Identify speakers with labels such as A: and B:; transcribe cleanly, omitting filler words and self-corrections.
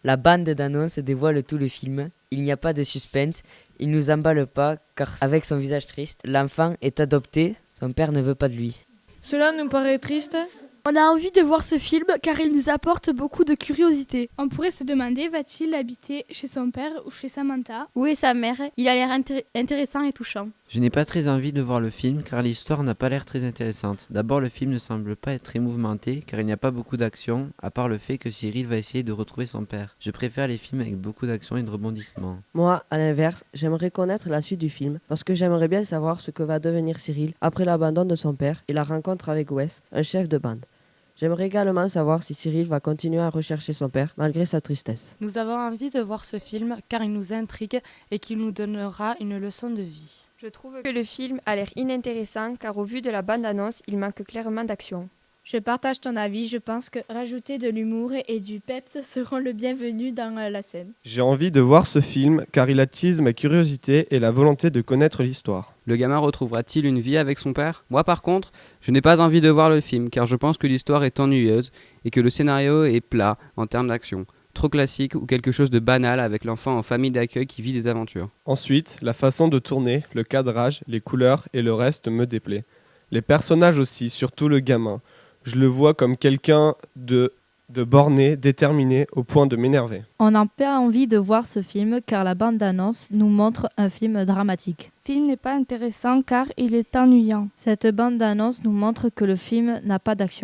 A: La bande d'annonce dévoile tout le film. Il n'y a pas de suspense. Il nous emballe pas car avec son visage triste, l'enfant est adopté. Son père ne veut pas de lui.
B: Cela nous paraît triste.
C: On a envie de voir ce film car il nous apporte beaucoup de curiosité.
D: On pourrait se demander, va-t-il habiter chez son père ou chez Samantha?
E: Où est sa mère? Il a l'air intéressant et touchant.
F: Je n'ai pas très envie de voir le film car l'histoire n'a pas l'air très intéressante. D'abord, le film ne semble pas être très mouvementé car il n'y a pas beaucoup d'action, à part le fait que Cyril va essayer de retrouver son père. Je préfère les films avec beaucoup d'action et de rebondissements.
G: Moi, à l'inverse, j'aimerais connaître la suite du film parce que j'aimerais bien savoir ce que va devenir Cyril après l'abandon de son père et la rencontre avec Wes, un chef de bande. J'aimerais également savoir si Cyril va continuer à rechercher son père malgré sa tristesse.
H: Nous avons envie de voir ce film car il nous intrigue et qu'il nous donnera une leçon de vie.
I: Je trouve que le film a l'air inintéressant car au vu de la bande-annonce, il manque clairement d'action.
D: Je partage ton avis, je pense que rajouter de l'humour et du peps seront le bienvenu dans la scène.
J: J'ai envie de voir ce film car il attise ma curiosité et la volonté de connaître l'histoire.
K: Le gamin retrouvera-t-il une vie avec son père? Moi par contre, je n'ai pas envie de voir le film car je pense que l'histoire est ennuyeuse et que le scénario est plat en termes d'action. Trop classique ou quelque chose de banal avec l'enfant en famille d'accueil qui vit des aventures.
J: Ensuite, la façon de tourner, le cadrage, les couleurs et le reste me déplaît. Les personnages aussi, surtout le gamin. Je le vois comme quelqu'un de borné, déterminé, au point de m'énerver.
C: On n'a pas envie de voir ce film car la bande-annonce nous montre un film dramatique.
D: Le film n'est pas intéressant car il est ennuyant.
C: Cette bande-annonce nous montre que le film n'a pas d'action.